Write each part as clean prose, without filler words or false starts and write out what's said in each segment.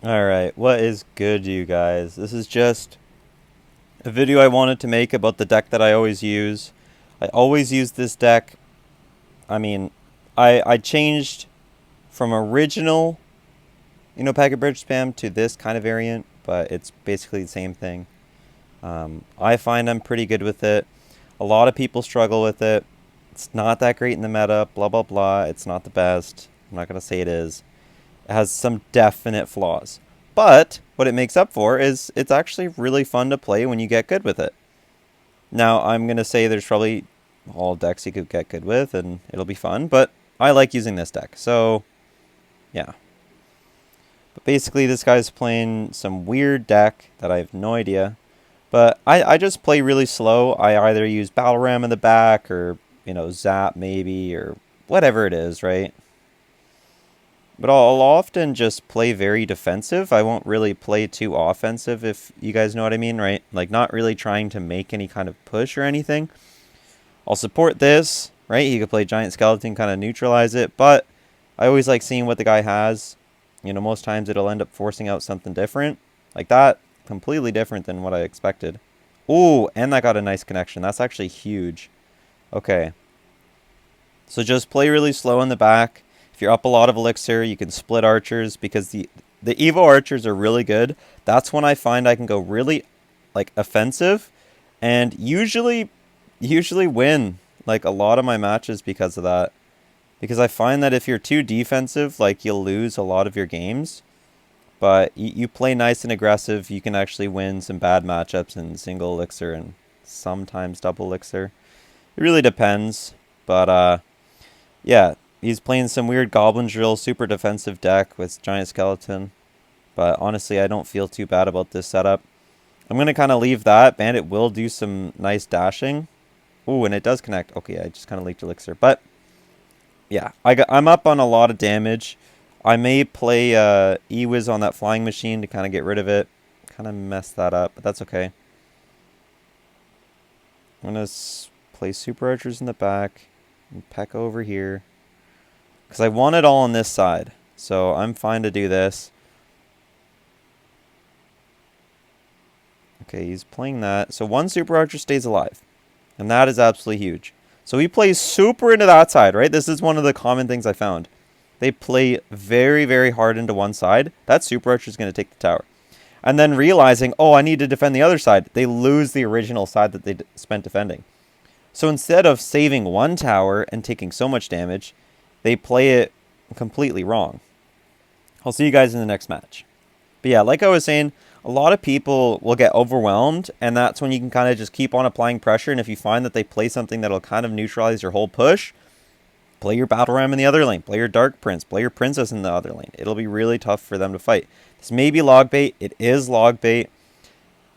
Alright, what is good, you guys? This is just a video I wanted to make about the deck that I always use. I always use this deck. I mean, I changed from original, packet bridge spam to this kind of variant, but it's basically the same thing. I find I'm pretty good with it. A lot of people struggle with it. It's not that great in the meta, blah blah blah. It's not the best. I'm not going to say it is. It has some definite flaws. But what it makes up for is it's actually really fun to play when you get good with it. Now, I'm going to say there's probably all decks you could get good with and it'll be fun, but I like using this deck. So, yeah. But basically, this guy's playing some weird deck that I have no idea. But I just play really slow. I either use Battle Ram in the back or, Zap maybe or whatever it is, right? But I'll often just play very defensive. I won't really play too offensive, if you guys know what I mean, right? Like, not really trying to make any kind of push or anything. I'll support this, right? You could play Giant Skeleton, kind of neutralize it. But I always like seeing what the guy has. Most times it'll end up forcing out something different. Like that, completely different than what I expected. Ooh, and that got a nice connection. That's actually huge. Okay. So just play really slow in the back. If you're up a lot of elixir, you can split archers because the Evo archers are really good. That's when I find I can go really like offensive and usually win like a lot of my matches because of that. Because I find that if you're too defensive, like you'll lose a lot of your games. But you play nice and aggressive, you can actually win some bad matchups in single elixir and sometimes double elixir. It really depends. But yeah, he's playing some weird Goblin Drill, super defensive deck with Giant Skeleton. But honestly, I don't feel too bad about this setup. I'm going to kind of leave that. Bandit will do some nice dashing. Ooh, and it does connect. Okay, I just kind of leaked Elixir. But yeah, I'm up on a lot of damage. I may play E-Wiz on that flying machine to kind of get rid of it. Kind of mess that up, but that's okay. I'm going to play Super Archers in the back and Pekka over here. Because I want it all on this side. So I'm fine to do this. Okay, he's playing that. So one Super Archer stays alive. And that is absolutely huge. So he plays super into that side, right? This is one of the common things I found. They play very, very hard into one side. That Super Archer is going to take the tower. And then realizing, oh, I need to defend the other side. They lose the original side that they spent defending. So instead of saving one tower and taking so much damage, they play it completely wrong. I'll see you guys in the next match. But yeah, like I was saying, a lot of people will get overwhelmed, and that's when you can kind of just keep on applying pressure. And if you find that they play something that'll kind of neutralize your whole push, play your Battle Ram in the other lane, play your Dark Prince, play your Princess in the other lane. It'll be really tough for them to fight. This may be log bait. It is log bait.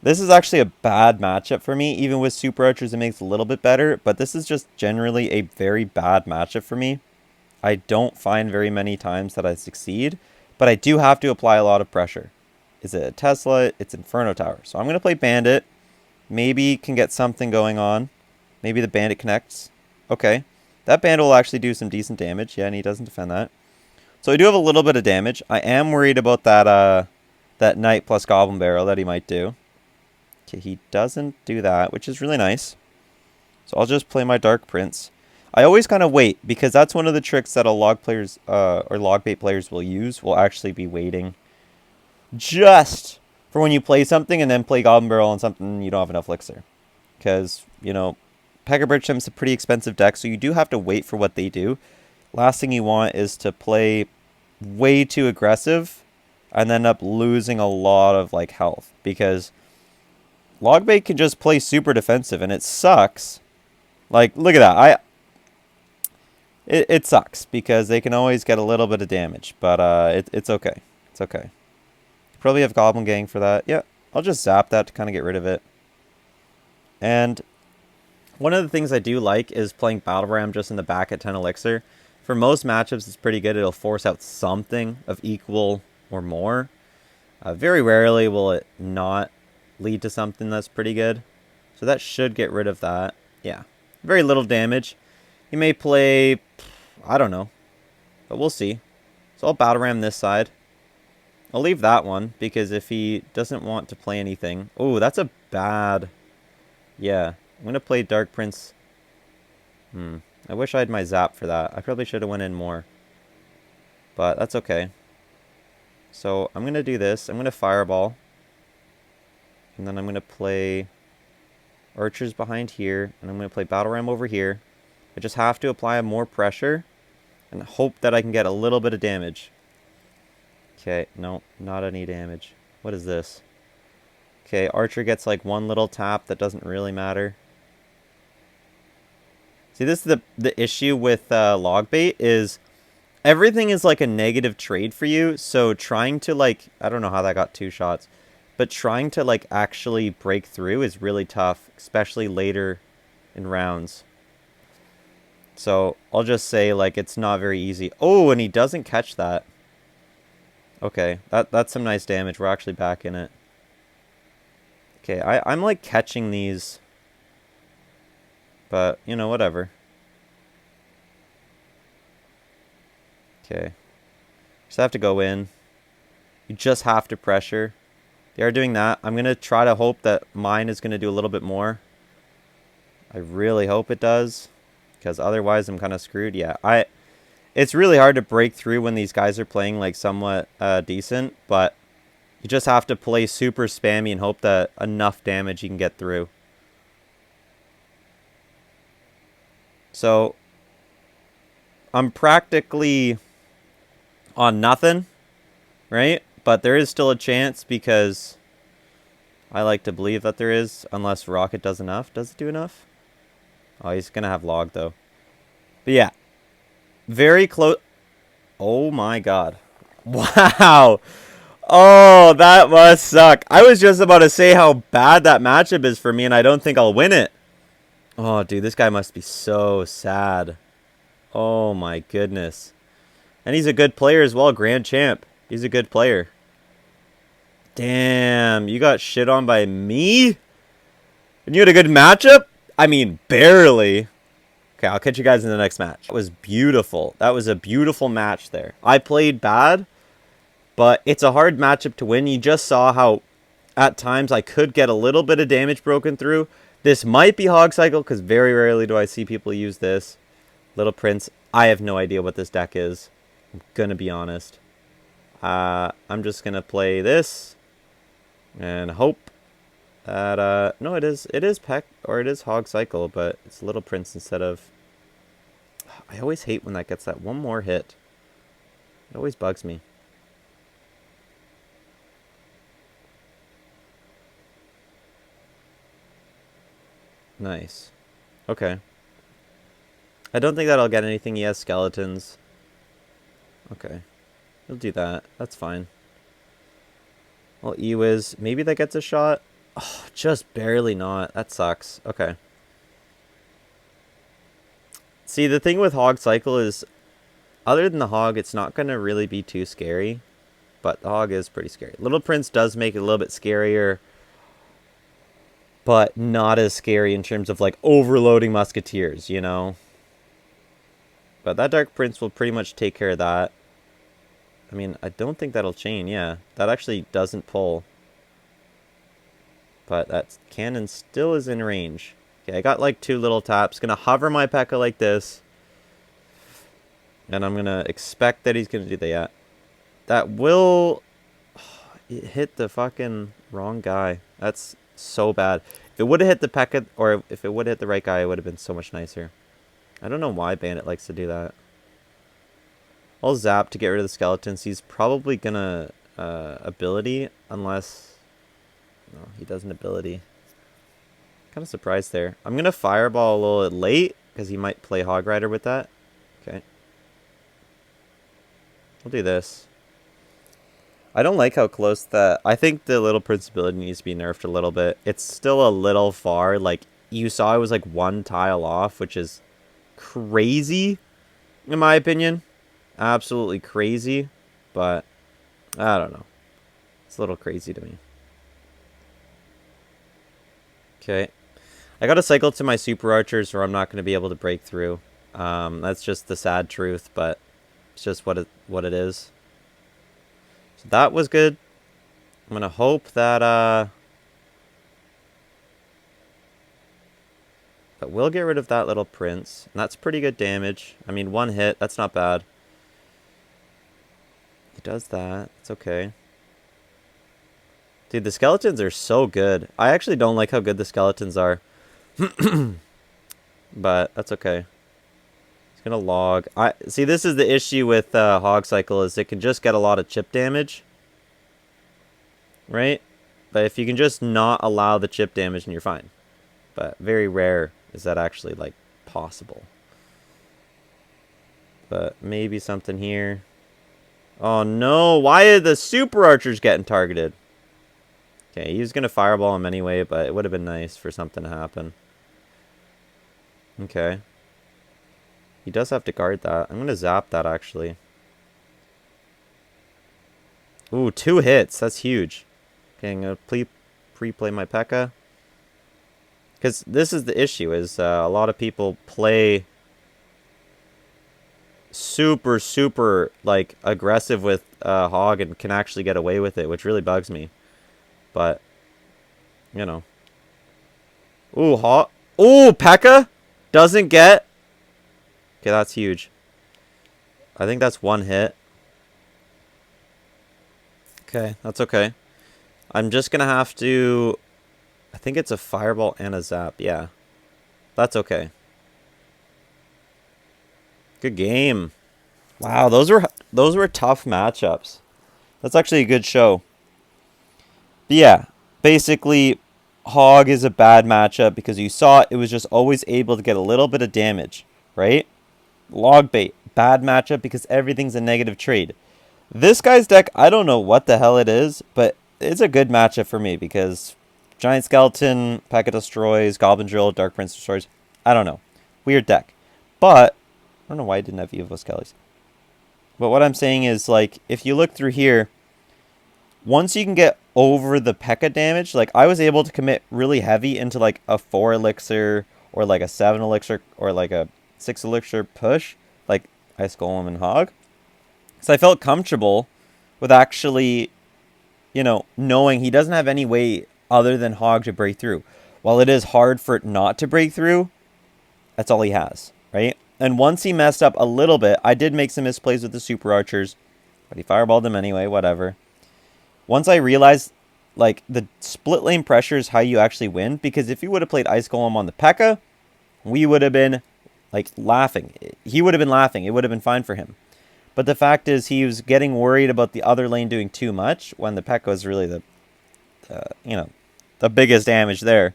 This is actually a bad matchup for me. Even with Super Archers, it makes it a little bit better, but this is just generally a very bad matchup for me. I don't find very many times that I succeed, but I do have to apply a lot of pressure. Is it a Tesla? It's Inferno Tower. So I'm going to play Bandit. Maybe can get something going on. Maybe the Bandit connects. Okay. That Bandit will actually do some decent damage. Yeah, and he doesn't defend that. So I do have a little bit of damage. I am worried about that Knight plus Goblin Barrel that he might do. Okay, he doesn't do that, which is really nice. So I'll just play my Dark Prince. I always kind of wait, because that's one of the tricks that a log players or log bait players will use. Will actually be waiting just for when you play something and then play Goblin Barrel on something you don't have enough elixir. Because, Pekka Bridgeham's a pretty expensive deck, so you do have to wait for what they do. Last thing you want is to play way too aggressive and end up losing a lot of health. Because Logbait can just play super defensive and it sucks. Like, look at that. It sucks because they can always get a little bit of damage, but it's okay. It's okay. Probably have Goblin Gang for that. Yeah, I'll just zap that to kind of get rid of it. And one of the things I do like is playing Battle Ram just in the back at 10 elixir. For most matchups, it's pretty good. It'll force out something of equal or more. Very rarely will it not lead to something that's pretty good. So that should get rid of that. Yeah, very little damage. He may play, I don't know, but we'll see. So I'll Battle Ram this side. I'll leave that one, because if he doesn't want to play anything... Oh, that's a bad... Yeah, I'm going to play Dark Prince. I wish I had my zap for that. I probably should have went in more. But that's okay. So I'm going to do this. I'm going to Fireball. And then I'm going to play Archers behind here. And I'm going to play Battle Ram over here. I just have to apply more pressure and hope that I can get a little bit of damage. Okay, no, not any damage. What is this? Okay, Archer gets like one little tap that doesn't really matter. See, this is the issue with log bait is everything is like a negative trade for you. So trying to like, I don't know how that got 2 shots, but trying to like actually break through is really tough, especially later in rounds. So I'll just say like it's not very easy. Oh, and he doesn't catch that. Okay, that's some nice damage. We're actually back in it. Okay, I'm like catching these. But, you know, whatever. Okay. Just have to go in. You just have to pressure. They are doing that. I'm going to try to hope that mine is going to do a little bit more. I really hope it does. Because otherwise I'm kind of screwed. Yeah, it's really hard to break through when these guys are playing like somewhat decent. But you just have to play super spammy and hope that enough damage you can get through. So I'm practically on nothing, right? But there is still a chance because I like to believe that there is, unless Rocket does enough. Does it do enough? Oh, he's going to have log, though. But yeah, very close. Oh, my God. Wow. Oh, that must suck. I was just about to say how bad that matchup is for me, and I don't think I'll win it. Oh, dude, this guy must be so sad. Oh, my goodness. And he's a good player as well, Grand Champ. He's a good player. Damn, you got shit on by me? And you had a good matchup? I mean, barely. Okay, I'll catch you guys in the next match. That was beautiful. That was a beautiful match there. I played bad, but it's a hard matchup to win. You just saw how at times I could get a little bit of damage broken through. This might be Hog Cycle, because very rarely do I see people use this. Little Prince, I have no idea what this deck is. I'm going to be honest. I'm just going to play this and hope that, no, it is Peck, or it is Hog Cycle, but it's Little Prince instead of... I always hate when that gets that one more hit. It always bugs me. Nice. Okay. I don't think that I'll get anything. He has skeletons. Okay. He'll do that. That's fine. Well, E-Wiz. Maybe that gets a shot. Oh, just barely not. That sucks. Okay. See, the thing with Hog Cycle is, other than the Hog, it's not going to really be too scary. But the Hog is pretty scary. Little Prince does make it a little bit scarier, but not as scary in terms of like overloading musketeers, you know? But that Dark Prince will pretty much take care of that. I mean, I don't think that'll chain, yeah. That actually doesn't pull. But that cannon still is in range. Okay, I got like 2 little taps. Gonna hover my Pekka like this. And I'm gonna expect that he's gonna do that. Yeah. That will... it hit the fucking wrong guy. That's so bad. If it would have hit the Pekka, or if it would have hit the right guy, it would have been so much nicer. I don't know why Bandit likes to do that. I'll zap to get rid of the skeletons. He's probably gonna ability, unless... no, he does an ability. Kind of surprised there. I'm gonna fireball a little bit late, because he might play Hog Rider with that. Okay. I'll do this. I don't like how close that... I think the Little Prince ability needs to be nerfed a little bit. It's still a little far. Like, you saw it was like 1 tile off, which is crazy, in my opinion. Absolutely crazy. But, I don't know. It's a little crazy to me. Okay. I gotta cycle to my super archers or I'm not going to be able to break through. That's just the sad truth, but it's just what it is. So that was good. I'm gonna hope that but we'll get rid of that little prince. And that's pretty good damage. I mean, one hit, that's not bad. He does that. It's okay. Dude, the skeletons are so good. I actually don't like how good the skeletons are. But that's okay. He's gonna log. See, this is the issue with Hog Cycle, is it can just get a lot of chip damage. Right? But if you can just not allow the chip damage, then you're fine. But very rare is that actually, like, possible. But maybe something here. Oh no, why are the super archers getting targeted? Okay, he was going to fireball him anyway, but it would have been nice for something to happen. Okay. He does have to guard that. I'm going to zap that, actually. Ooh, 2 hits. That's huge. Okay, I'm going to pre-play my Pekka. Because this is the issue, is a lot of people play super, like, aggressive with Hog and can actually get away with it, which really bugs me. But, you know. Ooh, Hog. Ooh, Pekka doesn't get. Okay, that's huge. I think that's 1 hit. Okay, that's okay. I'm just going to have to... I think it's a fireball and a zap. Yeah. That's okay. Good game. Wow, those were tough matchups. That's actually a good show. But yeah, basically, Hog is a bad matchup because you saw it was just always able to get a little bit of damage, right? Log bait, bad matchup because everything's a negative trade. This guy's deck, I don't know what the hell it is, but it's a good matchup for me because Giant Skeleton, Pekka destroys, Goblin Drill, Dark Prince destroys. I don't know. Weird deck. But, I don't know why I didn't have Evo Skellies. But what I'm saying is, like, if you look through here, once you can get over the Pekka damage, like, I was able to commit really heavy into, like, a 4 elixir, or, like, a 7 elixir, or, like, a 6 elixir push, like Ice Golem and Hog. So I felt comfortable with actually, you know, knowing he doesn't have any way other than Hog to break through. While it is hard for it not to break through, that's all he has, right? And once he messed up a little bit, I did make some misplays with the super archers, but he fireballed them anyway, whatever. Once I realized, like, the split lane pressure is how you actually win, because if he would have played Ice Golem on the Pekka, we would have been, like, laughing. He would have been laughing. It would have been fine for him. But the fact is, he was getting worried about the other lane doing too much, when the Pekka was really the, you know, the biggest damage there.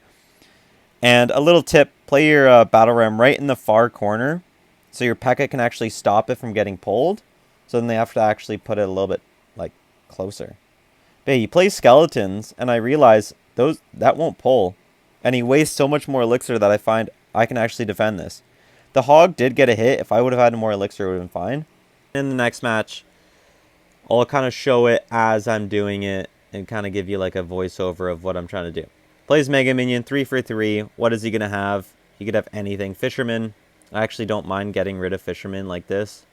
And a little tip, play your Battle Ram right in the far corner, so your Pekka can actually stop it from getting pulled. So then they have to actually put it a little bit, like, closer. But he plays Skeletons, and I realize that won't pull. And he wastes so much more elixir that I find I can actually defend this. The Hog did get a hit. If I would have had more elixir, it would have been fine. In the next match, I'll kind of show it as I'm doing it and kind of give you like a voiceover of what I'm trying to do. Plays Mega Minion, 3 for 3. What is he going to have? He could have anything. Fisherman. I actually don't mind getting rid of Fisherman like this,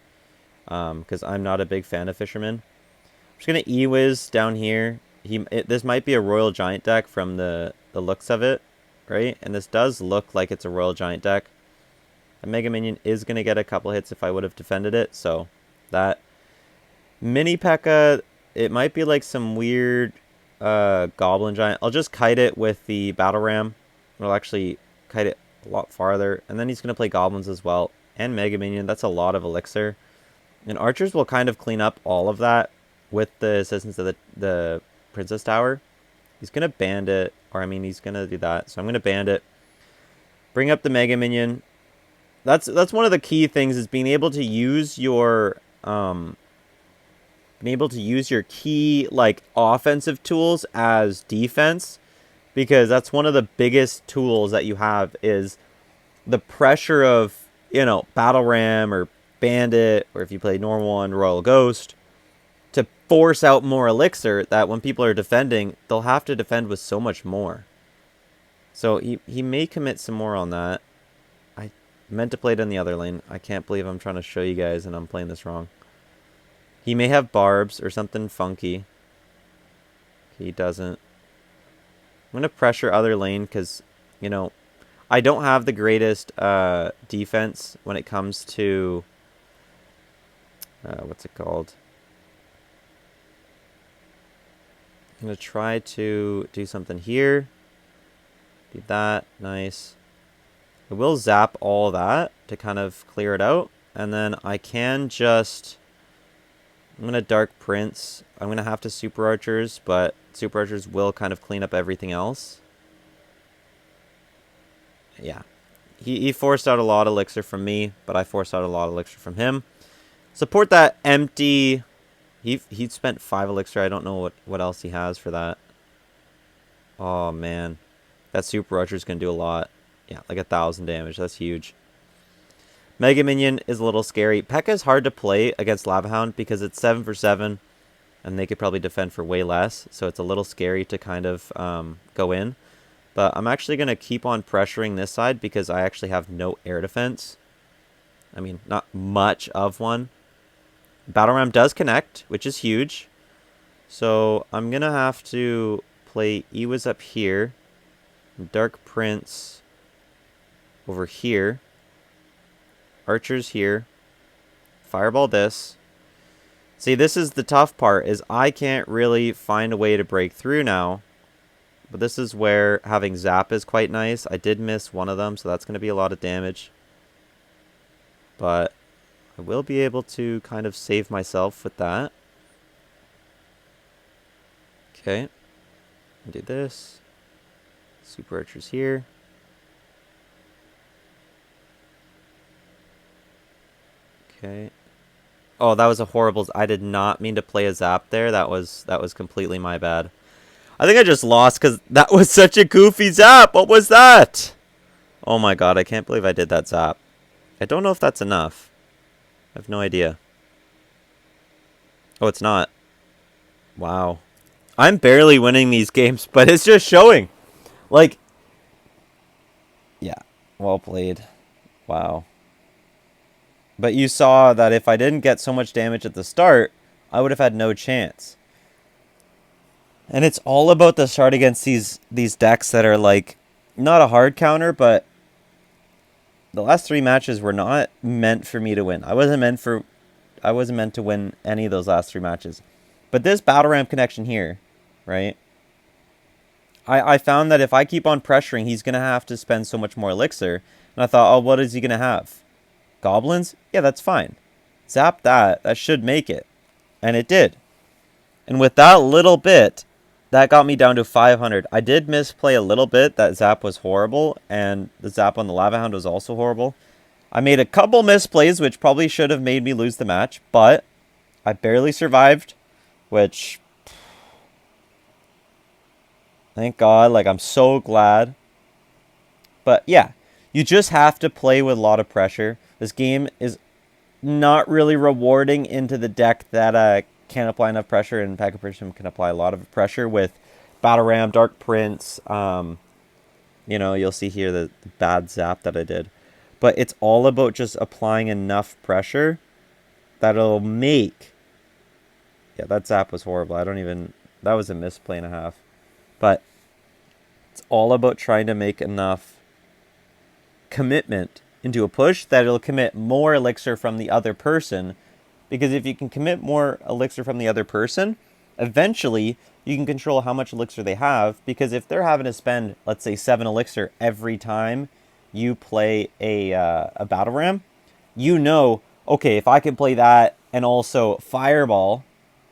because I'm not a big fan of Fisherman. I'm just going to E-Wiz down here. This might be a Royal Giant deck from the looks of it, right? And this does look like it's a Royal Giant deck. A Mega Minion is going to get a couple hits if I would have defended it, so that. Mini Pekka, it might be like some weird Goblin Giant. I'll just kite it with the Battle Ram. It'll actually kite it a lot farther. And then he's going to play Goblins as well. And Mega Minion, that's a lot of elixir. And Archers will kind of clean up all of that with the assistance of the Princess Tower. He's going to Bandit, or I mean he's going to do that. So I'm going to Bandit. Bring up the Mega Minion. That's one of the key things, is being able to use your key, like, offensive tools as defense, because that's one of the biggest tools that you have, is the pressure of, you know, Battle Ram or Bandit, or if you play normal on Royal Ghost, to force out more elixir that when people are defending, they'll have to defend with so much more. So he may commit some more on that. Meant to play it in the other lane. I can't believe I'm trying to show you guys and I'm playing this wrong. He may have barbs or something funky. He doesn't. I'm going to pressure other lane because, you know, I don't have the greatest defense when it comes to... what's it called? I'm going to try to do something here. Do that. Nice. I will zap all that to kind of clear it out. And then I can just... I'm going to Dark Prince. I'm going to have to Super Archers, but Super Archers will kind of clean up everything else. Yeah. He forced out a lot of elixir from me, but I forced out a lot of elixir from him. Support that empty... He spent 5 elixir. I don't know what else he has for that. Oh, man. That Super Archer is going to do a lot. Yeah, like 1,000 damage. That's huge. Mega Minion is a little scary. Pekka is hard to play against Lava Hound because it's 7 for 7, and they could probably defend for way less. So it's a little scary to kind of go in. But I'm actually going to keep on pressuring this side because I actually have no air defense. I mean, not much of one. Battle Ram does connect, which is huge. So I'm going to have to play Ewa's up here. Dark Prince over here. Archers here. Fireball this. See, this is the tough part, is I can't really find a way to break through now. But this is where having Zap is quite nice. I did miss one of them, so that's going to be a lot of damage. But I will be able to kind of save myself with that. Okay. Do this. Super Archers here. Okay. Oh, that was a horrible... I did not mean to play a Zap there. That was completely my bad. I think I just lost because that was such a goofy Zap. What was that? Oh my god, I can't believe I did that Zap. I don't know if that's enough. I have no idea. Oh, it's not. Wow. I'm barely winning these games, but it's just showing. Like, yeah, well played. Wow. But you saw that if I didn't get so much damage at the start, I would have had no chance. And it's all about the start against these decks that are like, not a hard counter, but the last 3 matches were not meant for me to win. I wasn't meant to win any of those last 3 matches. But this Battle Ram connection here, right? I found that if I keep on pressuring, he's going to have to spend so much more elixir. And I thought, oh, what is he going to have? Goblins? Yeah, that's fine. Zap that. That should make it. And it did. And with that little bit, that got me down to 500. I did misplay a little bit. That Zap was horrible. And the Zap on the Lava Hound was also horrible. I made a couple misplays, which probably should have made me lose the match. But I barely survived, which... Thank God. Like, I'm so glad. But, yeah. You just have to play with a lot of pressure. This game is not really rewarding into the deck that can't apply enough pressure, and Pekka Bridgespam can apply a lot of pressure with Battle Ram, Dark Prince. You know, you'll see here the bad Zap that I did. But it's all about just applying enough pressure that it'll make... Yeah, that Zap was horrible. That was a misplay and a half. But it's all about trying to make enough commitment into a push that it'll commit more elixir from the other person. Because if you can commit more elixir from the other person, eventually you can control how much elixir they have. Because if they're having to spend, let's say, 7 elixir every time you play a Battle Ram, you know, okay, if I can play that and also Fireball,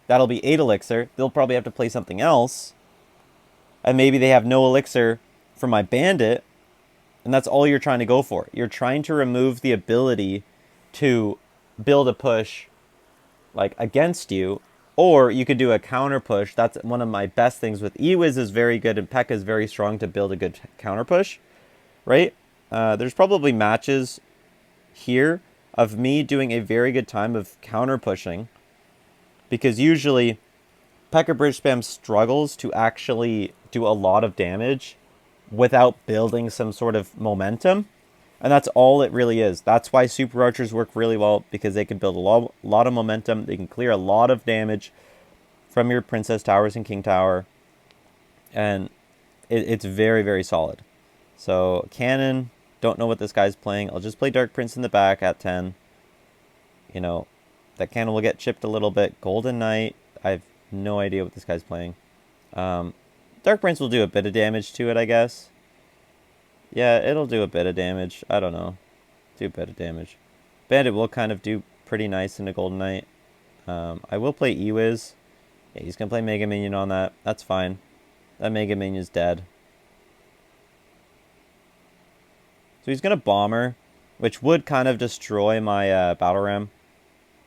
that'll be 8 elixir. They'll probably have to play something else. And maybe they have no elixir for my Bandit. And that's all you're trying to go for. You're trying to remove the ability to build a push like against you. Or you could do a counter push. That's one of my best things with Ewiz is very good and Pekka is very strong to build a good counter push. Right? There's probably matches here of me doing a very good time of counter pushing. Because usually Pekka Bridgespam struggles to actually do a lot of damage without building some sort of momentum. And that's all it really is. That's why super archers work really well, because they can build a lot of momentum. They can clear a lot of damage from your princess towers and king tower. And it's very, very solid. So cannon, don't know what this guy's playing. I'll just play Dark Prince in the back at 10. You know, that cannon will get chipped a little bit. Golden Knight, I have no idea what this guy's playing. Dark Prince will do a bit of damage to it, I guess. Yeah, it'll do a bit of damage. I don't know. Do a bit of damage. Bandit will kind of do pretty nice in a Golden Knight. I will play Ewiz. Yeah, he's going to play Mega Minion on that. That's fine. That Mega Minion's dead. So he's going to Bomber, which would kind of destroy my Battle Ram.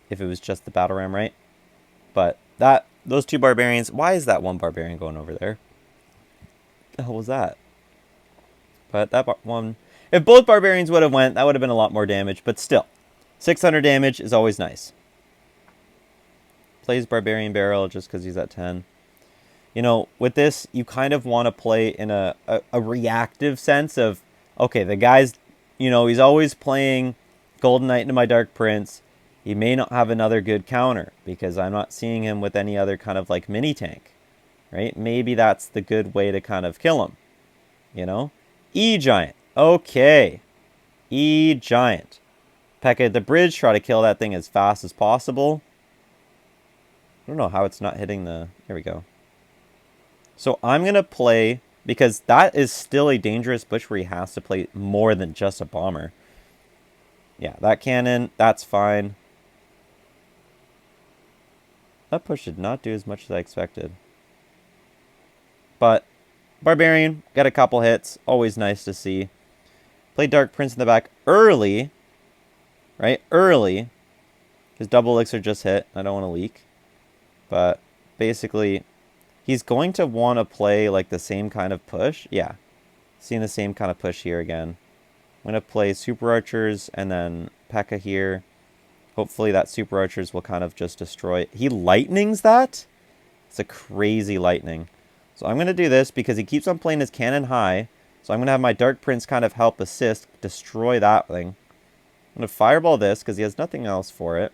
If it was just the Battle Ram, right? But those two Barbarians... Why is that one Barbarian going over there? What the hell was that? But that one... If both Barbarians would have went, that would have been a lot more damage. But still, 600 damage is always nice. Plays Barbarian Barrel just because he's at 10. You know, with this, you kind of want to play in a reactive sense of... Okay, the guy's... You know, he's always playing Golden Knight into my Dark Prince. He may not have another good counter because I'm not seeing him with any other kind of like mini tank, right? Maybe that's the good way to kind of kill him, you know? E-Giant. Okay. E-Giant. Pekka at the bridge. Try to kill that thing as fast as possible. I don't know how it's not hitting the... There we go. So I'm going to play... Because that is still a dangerous bush where he has to play more than just a bomber. Yeah, that cannon, that's fine. That push did not do as much as I expected. But Barbarian, got a couple hits. Always nice to see. Play Dark Prince in the back early. Right? Early. His double elixir just hit. I don't want to leak. But basically, he's going to want to play like the same kind of push. Yeah. Seeing the same kind of push here again. I'm going to play Super Archers and then Pekka here. Hopefully that Super Archers will kind of just destroy... He lightnings that? It's a crazy lightning. So I'm going to do this because he keeps on playing his cannon high. So I'm going to have my Dark Prince kind of help assist, destroy that thing. I'm going to Fireball this because he has nothing else for it.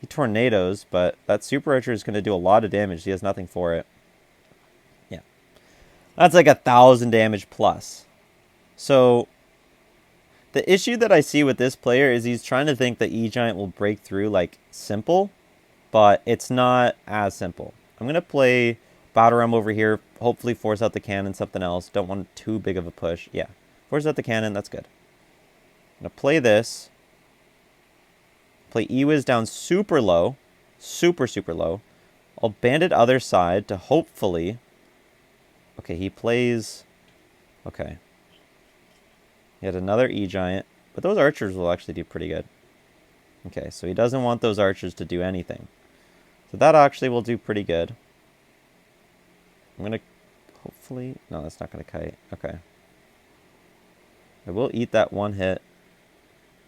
He Tornadoes, but that Super Archer is going to do a lot of damage. He has nothing for it. Yeah. That's like 1,000 damage plus. So... The issue that I see with this player is he's trying to think that E-Giant will break through, like, simple. But it's not as simple. I'm going to play Battle Ram over here. Hopefully force out the cannon, something else. Don't want too big of a push. Yeah. Force out the cannon, that's good. I'm going to play this. Play Ewiz down super low. Super, super low. I'll Bandit other side to hopefully... Okay, he plays... Okay. He had another E-Giant, but those archers will actually do pretty good. Okay, so he doesn't want those archers to do anything. So that actually will do pretty good. I'm going to hopefully... No, that's not going to kite. Okay. I will eat that one hit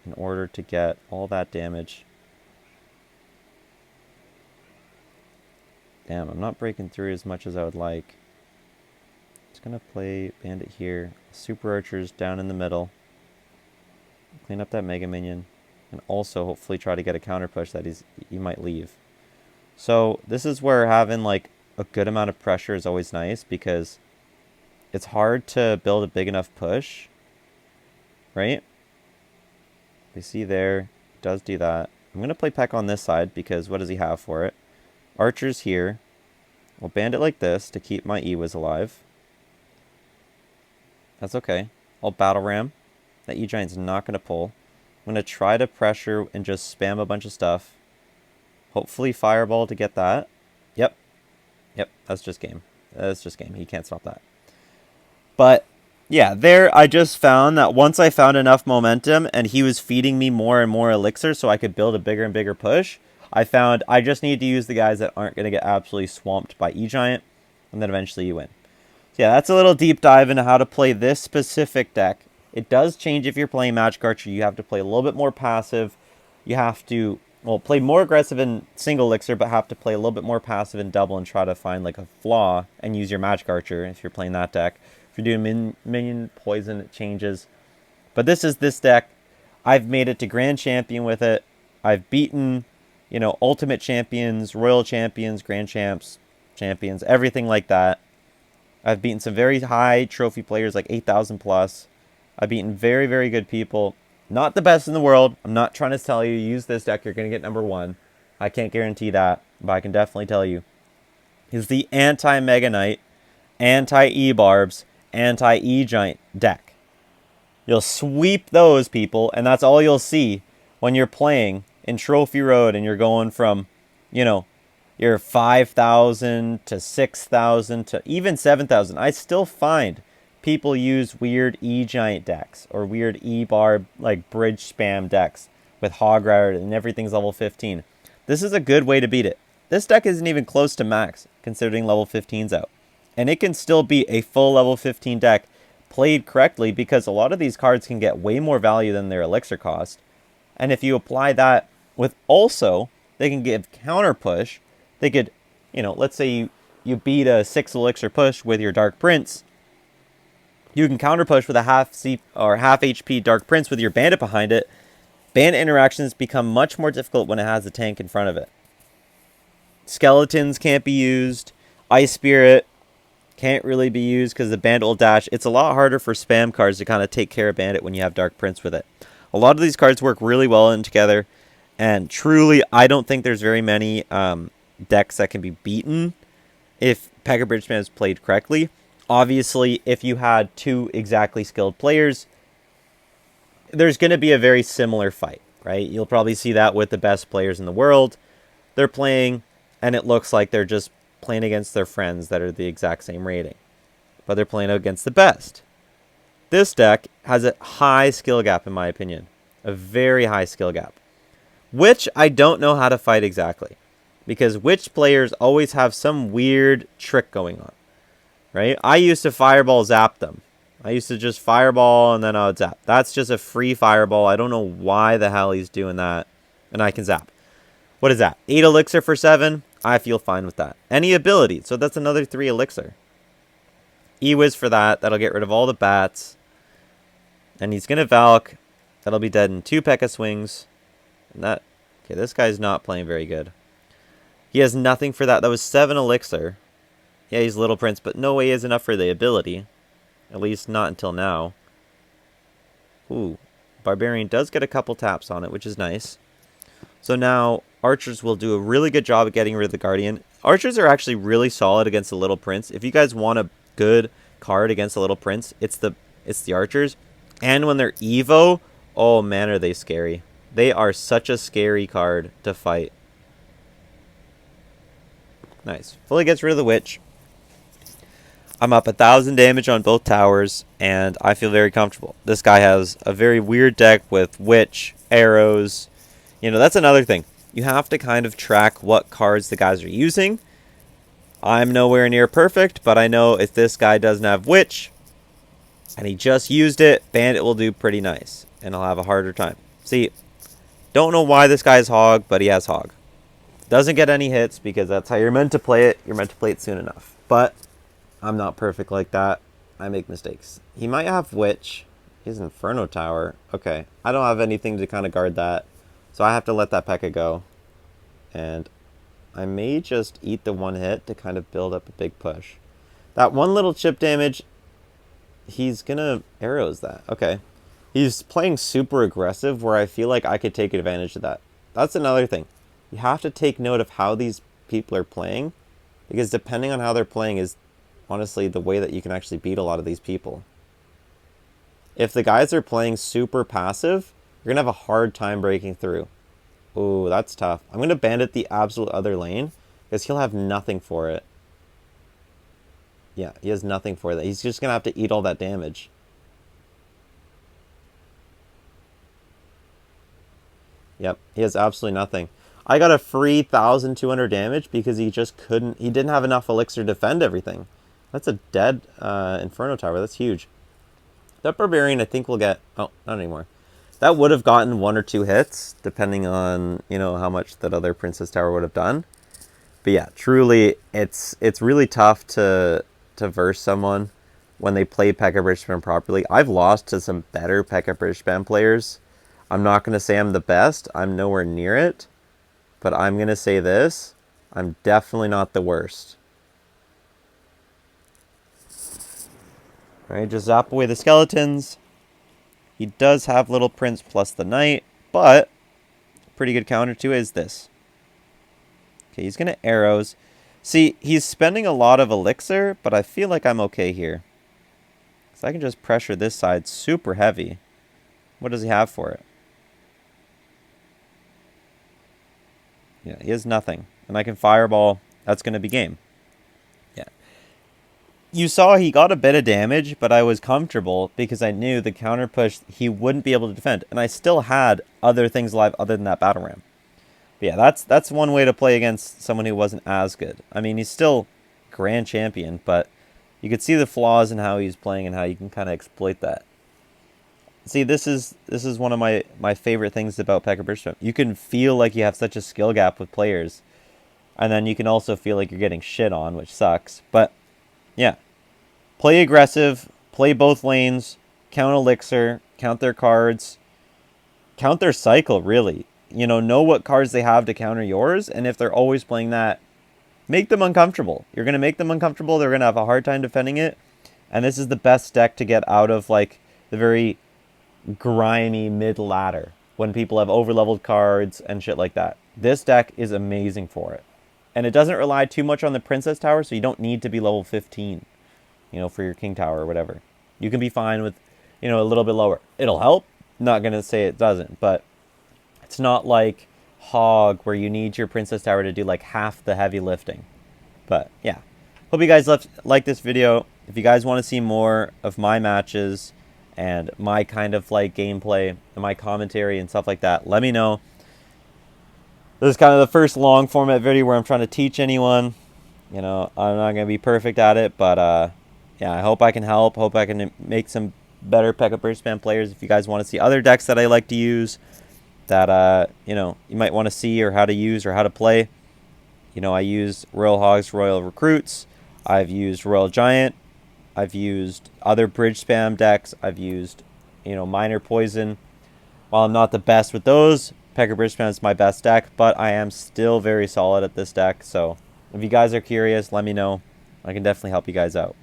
in order to get all that damage. Damn, I'm not breaking through as much as I would like. Just going to play Bandit here. Super Archers down in the middle. Clean up that Mega Minion. And also hopefully try to get a counter push that he might leave. So this is where having like a good amount of pressure is always nice. Because it's hard to build a big enough push. Right? We see there. It does do that. I'm going to play Peck on this side. Because what does he have for it? Archers here. We'll Bandit like this to keep my Ewiz alive. That's okay. I'll Battle Ram. That E-Giant's not going to pull. I'm going to try to pressure and just spam a bunch of stuff. Hopefully Fireball to get that. Yep. Yep, that's just game. That's just game. He can't stop that. But, yeah, there I just found that once I found enough momentum and he was feeding me more and more elixir so I could build a bigger and bigger push, I found I just need to use the guys that aren't going to get absolutely swamped by E-Giant, and then eventually you win. Yeah, that's a little deep dive into how to play this specific deck. It does change if you're playing Magic Archer. You have to play a little bit more passive. You have to, well, play more aggressive in single elixir, but have to play a little bit more passive in double and try to find like a flaw and use your Magic Archer if you're playing that deck. If you're doing minion poison, it changes. But this deck. I've made it to Grand Champion with it. I've beaten, Ultimate Champions, Royal Champions, Grand Champions, everything like that. I've beaten some very high trophy players, like 8,000 plus. I've beaten very, very good people. Not the best in the world. I'm not trying to tell you, use this deck, you're going to get number one. I can't guarantee that, but I can definitely tell you. Is the anti-Mega Knight, anti-E-Barbs, anti-E-Giant deck. You'll sweep those people, and that's all you'll see when you're playing in Trophy Road and you're going from, your 5,000 to 6,000 to even 7,000. I still find people use weird E-Giant decks or weird E-Barb, like bridge spam decks with Hog Rider and everything's level 15. This is a good way to beat it. This deck isn't even close to max, considering level 15's out. And it can still be a full level 15 deck played correctly, because a lot of these cards can get way more value than their elixir cost. And if you apply that with also, they can give counter push. They could, let's say you beat a 6 elixir push with your Dark Prince. You can counter push with a half HP Dark Prince with your Bandit behind it. Bandit interactions become much more difficult when it has a tank in front of it. Skeletons can't be used. Ice Spirit can't really be used because the Bandit will dash. It's a lot harder for spam cards to kind of take care of Bandit when you have Dark Prince with it. A lot of these cards work really well in together. And truly, I don't think there's very many decks that can be beaten if Pekka Bridgespam is played correctly. Obviously, if you had two exactly skilled players, there's going to be a very similar fight, right? You'll probably see that with the best players in the world. They're playing, and it looks like they're just playing against their friends that are the exact same rating. But they're playing against the best. This deck has a high skill gap, in my opinion. A very high skill gap. Which I don't know how to fight exactly. Because Witch players always have some weird trick going on. Right? I used to fireball zap them. I used to just fireball and then I would zap. That's just a free fireball. I don't know why the hell he's doing that. And I can zap. What is that? 8 elixir for 7? I feel fine with that. Any ability. So that's another 3 elixir. E-Wiz for that. That'll get rid of all the bats. And he's going to Valk. That'll be dead in 2 Pekka swings. And that... Okay, this guy's not playing very good. He has nothing for that. That was 7 elixir. Yeah, he's Little Prince, but no way he has enough for the ability. At least not until now. Ooh. Barbarian does get a couple taps on it, which is nice. So now, Archers will do a really good job at getting rid of the Guardian. Archers are actually really solid against the Little Prince. If you guys want a good card against the Little Prince, it's the Archers. And when they're Evo, oh man, are they scary. They are such a scary card to fight. Nice. Fully gets rid of the Witch. I'm up 1,000 damage on both towers, and I feel very comfortable. This guy has a very weird deck with Witch, arrows. That's another thing. You have to kind of track what cards the guys are using. I'm nowhere near perfect, but I know if this guy doesn't have Witch, and he just used it, Bandit will do pretty nice, and I'll have a harder time. See, don't know why this guy's Hog, but he has Hog. Doesn't get any hits, because that's how you're meant to play it. You're meant to play it soon enough. But I'm not perfect like that. I make mistakes. He might have Witch. He has Inferno Tower. Okay. I don't have anything to kind of guard that. So I have to let that Pekka go. And I may just eat the one hit to kind of build up a big push. That one little chip damage, he's going to arrows that. Okay. He's playing super aggressive where I feel like I could take advantage of that. That's another thing. You have to take note of how these people are playing. Because depending on how they're playing is honestly the way that you can actually beat a lot of these people. If the guys are playing super passive, you're going to have a hard time breaking through. Ooh, that's tough. I'm going to Bandit the absolute other lane because he'll have nothing for it. Yeah, he has nothing for that. He's just going to have to eat all that damage. Yep, he has absolutely nothing. I got a free 1,200 damage because he just couldn't... He didn't have enough elixir to defend everything. That's a dead Inferno Tower. That's huge. That Barbarian, I think, will get... Oh, not anymore. That would have gotten 1 or 2 hits, depending on, how much that other Princess Tower would have done. But yeah, truly, it's really tough to verse someone when they play Pekka bridgespam properly. I've lost to some better Pekka bridgespam players. I'm not going to say I'm the best. I'm nowhere near it. But I'm going to say this. I'm definitely not the worst. Alright, just zap away the skeletons. He does have Little Prince plus the Knight, but pretty good counter to it is this. Okay, he's going to arrows. See, he's spending a lot of elixir, but I feel like I'm okay here. So I can just pressure this side super heavy. What does he have for it? Yeah, he has nothing. And I can fireball. That's going to be game. Yeah. You saw he got a bit of damage, but I was comfortable because I knew the counter push he wouldn't be able to defend. And I still had other things alive other than that battle ram. But yeah, that's one way to play against someone who wasn't as good. I mean, he's still grand champion, but you could see the flaws in how he's playing and how you can kind of exploit that. See, this is one of my favorite things about Pekka bridgespam. You can feel like you have such a skill gap with players, and then you can also feel like you're getting shit on, which sucks. But yeah, play aggressive, play both lanes, count elixir, count their cards, count their cycle. Really, know what cards they have to counter yours, and if they're always playing that, make them uncomfortable. You're going to make them uncomfortable. They're going to have a hard time defending it. And this is the best deck to get out of like the very grimy mid-ladder when people have overleveled cards and shit like that. This deck is amazing for it. And it doesn't rely too much on the Princess Tower, so you don't need to be level 15, for your King Tower or whatever. You can be fine with, a little bit lower. It'll help. Not going to say it doesn't, but it's not like Hog where you need your Princess Tower to do like half the heavy lifting. But yeah, hope you guys like this video. If you guys want to see more of my matches and my kind of like gameplay and my commentary and stuff like that, let me know. This is kind of the first long format video where I'm trying to teach anyone. I'm not going to be perfect at it, but yeah, I hope I can help. Hope I can make some better Pekka bridgespam players. If you guys want to see other decks that I like to use, that you might want to see or how to use or how to play. I use Royal Hogs, Royal Recruits. I've used Royal Giant. I've used other bridge spam decks. I've used, Minor Poison. While I'm not the best with those, Pekka bridge spam is my best deck, but I am still very solid at this deck. So if you guys are curious, let me know. I can definitely help you guys out.